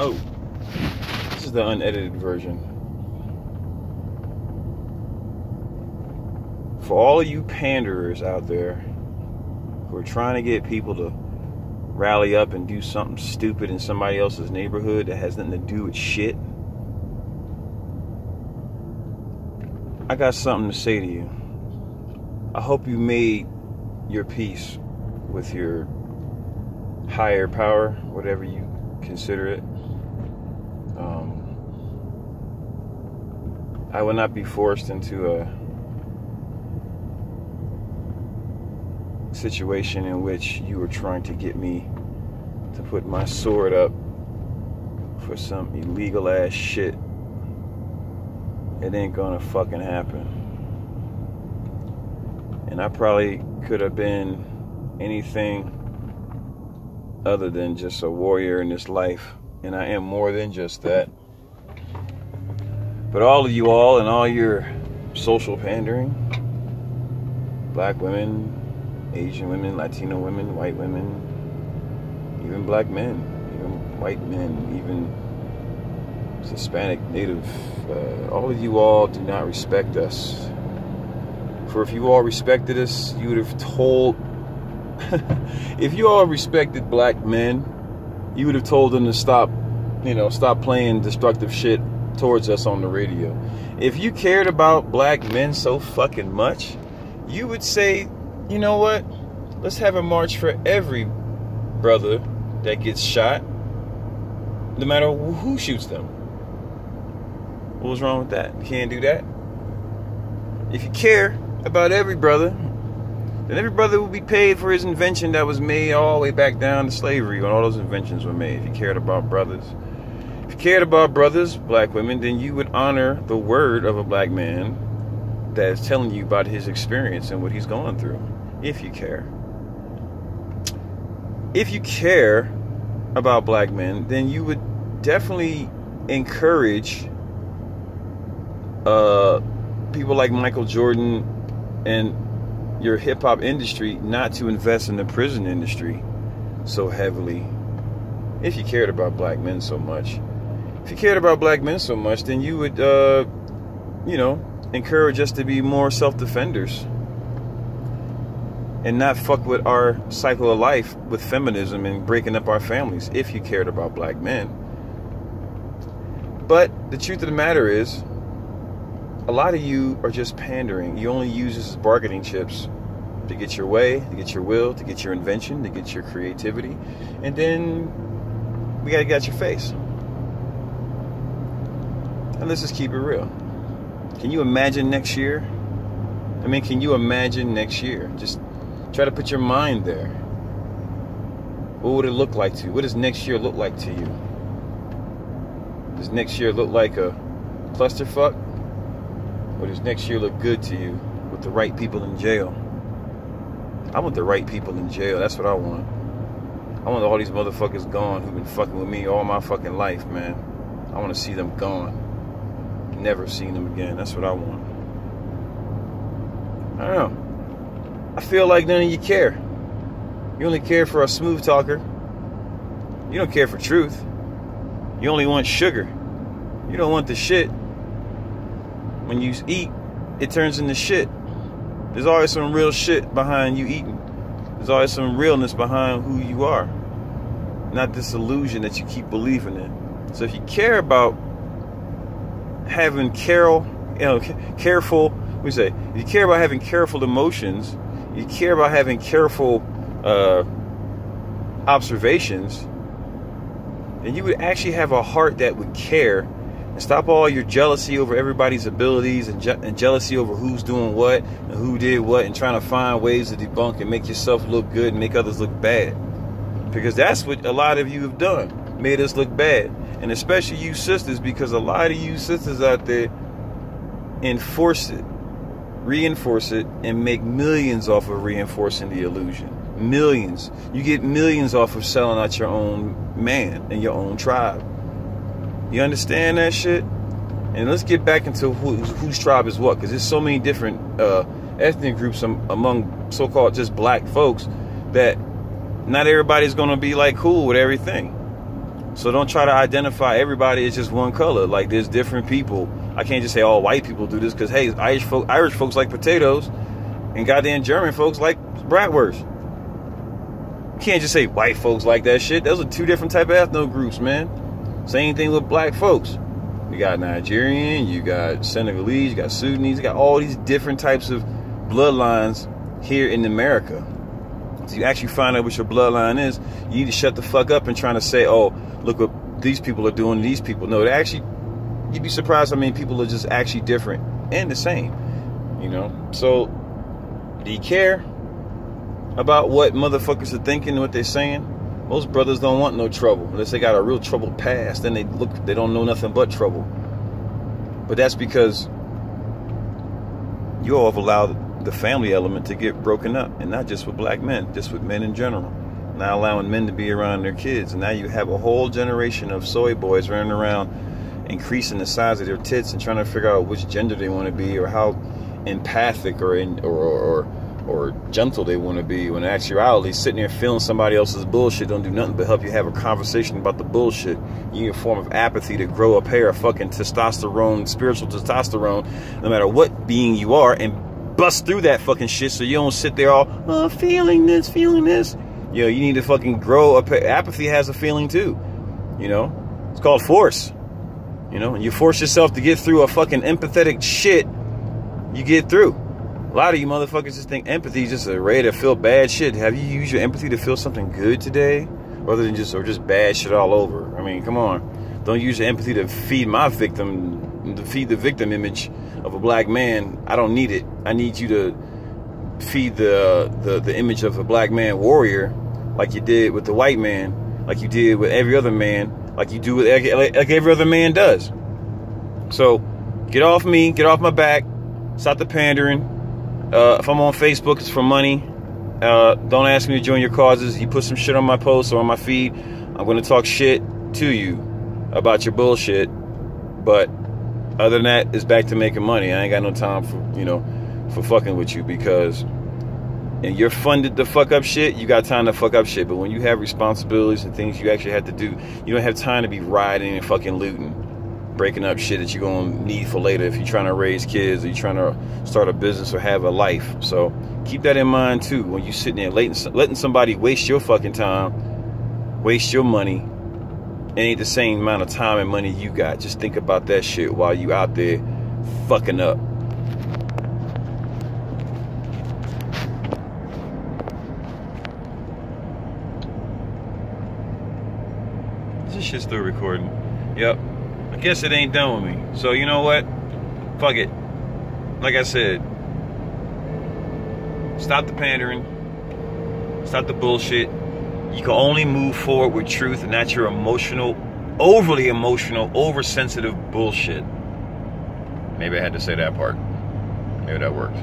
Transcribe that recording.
Oh, this is the unedited version. For all of you panderers out there who are trying to get people to rally up and do something stupid in somebody else's neighborhood that has nothing to do with shit, I got something to say to you. I hope you made your peace with your higher power, whatever you consider it. I will not be forced into a situation in which you were trying to get me to put my sword up for some illegal ass shit. It ain't gonna fucking happen. And I probably could have been anything other than just a warrior in this life, and I am more than just that. But all of you all and all your social pandering, black women, Asian women, Latino women, white women, even black men, even white men, even Hispanic, Native, all of you all do not respect us. For if you all respected us, you would have told, if you all respected black men, you would have told them to stop, stop playing destructive shit towards us on the radio. If you cared about black men so fucking much, you would say, you know what? Let's have a march for every brother that gets shot, no matter who shoots them. What was wrong with that? You can't do that. If you care about every brother, then every brother will be paid for his invention that was made all the way back down to slavery when all those inventions were made. If you cared about brothers. If you cared about brothers, black women, then you would honor the word of a black man that is telling you about his experience and what he's going through. If you care. If you care about black men, then you would definitely encourage people like Michael Jordan and your hip-hop industry not to invest in the prison industry so heavily. If you cared about black men so much. If you cared about black men so much, then you would, encourage us to be more self-defenders and not fuck with our cycle of life with feminism and breaking up our families, if you cared about black men. But the truth of the matter is, a lot of you are just pandering. You only use this as bargaining chips to get your way, to get your will, to get your invention, to get your creativity, and then we gotta get your face. And let's just keep it real. Can you imagine next year? I mean, can you imagine next year? Just try to put your mind there. What would it look like to you? What does next year look like to you? Does next year look like a clusterfuck? Or does next year look good to you with the right people in jail? I want the right people in jail. That's what I want. I want all these motherfuckers gone who've been fucking with me all my fucking life, man. I want to see them gone. Never seen them again. That's what I want. I don't know. I feel like none of you care. You only care for a smooth talker. You don't care for truth. You only want sugar. You don't want the shit. When you eat, it turns into shit. There's always some real shit behind you eating. There's always some realness behind who you are. Not this illusion that you keep believing in. So if you care about having careful, if you care about having careful emotions, you care about having careful observations, then you would actually have a heart that would care and stop all your jealousy over everybody's abilities and jealousy over who's doing what and who did what and trying to find ways to debunk and make yourself look good and make others look bad. Because that's what a lot of you have done, made us look bad. And especially you sisters, because a lot of you sisters out there enforce it, reinforce it, and make millions off of reinforcing the illusion. Millions. You get millions off of selling out your own man and your own tribe. You understand that shit? And let's get back into whose tribe is what, because there's so many different ethnic groups among so-called just black folks that not everybody's gonna be like cool with everything. So don't try to identify everybody as just one color. Like, there's different people. I can't just say all white people do this, because hey, Irish folks like potatoes, and goddamn German folks like bratwurst. You can't just say white folks like that shit. Those are two different type of ethno groups, man. Same thing with black folks. You got Nigerian, you got Senegalese, you got Sudanese, you got all these different types of bloodlines here in America. So you actually find out what your bloodline is, you need to shut the fuck up and trying to say, oh, look what these people are doing to these people. No, they actually, you'd be surprised how many people are just actually different and the same, you know? So, do you care about what motherfuckers are thinking and what they're saying? Most brothers don't want no trouble unless they got a real troubled past. Then they don't know nothing but trouble. But that's because you all have allowed the family element to get broken up, and not just with black men, just with men in general. Not allowing men to be around their kids, and now you have a whole generation of soy boys running around, increasing the size of their tits and trying to figure out which gender they want to be, or how empathic or gentle they want to be, when in actuality, sitting there feeling somebody else's bullshit don't do nothing but help you have a conversation about the bullshit. You need a form of apathy to grow a pair of fucking testosterone, spiritual testosterone, no matter what being you are, and bust through that fucking shit so you don't sit there all, oh, feeling this. You know, you need to fucking grow a pair. Apathy has a feeling too, you know? It's called force. You know, and you force yourself to get through a fucking empathetic shit, you get through. A lot of you motherfuckers just think empathy is just a way to feel bad shit. Have you used your empathy to feel something good today, rather than just bad shit all over? I mean, come on. Don't use your empathy to feed my victim, to feed the victim image of a black man. I don't need it. I need you to feed the image of a black man warrior, like you did with the white man, like you did with every other man, like you do with like every other man does. So get off me, get off my back, stop the pandering. If I'm on Facebook, it's for money. Don't ask me to join your causes. You put some shit on my post or on my feed, I'm going to talk shit to you about your bullshit. But other than that, it's back to making money. I ain't got no time for, you know, for fucking with you, because and you're funded to fuck up shit, you got time to fuck up shit. But when you have responsibilities and things you actually have to do, you don't have time to be riding and fucking looting, breaking up shit that you're going to need for later if you're trying to raise kids, or you're trying to start a business or have a life. So keep that in mind too when you're sitting there letting somebody waste your fucking time, waste your money. It ain't the same amount of time and money you got. Just think about that shit while you out there fucking up. Is this shit still recording? Yep. I guess it ain't done with me. So you know what? Fuck it. Like I said, stop the pandering. Stop the bullshit. You can only move forward with truth, and not your emotional, overly emotional, oversensitive bullshit. Maybe I had to say that part. Maybe that worked.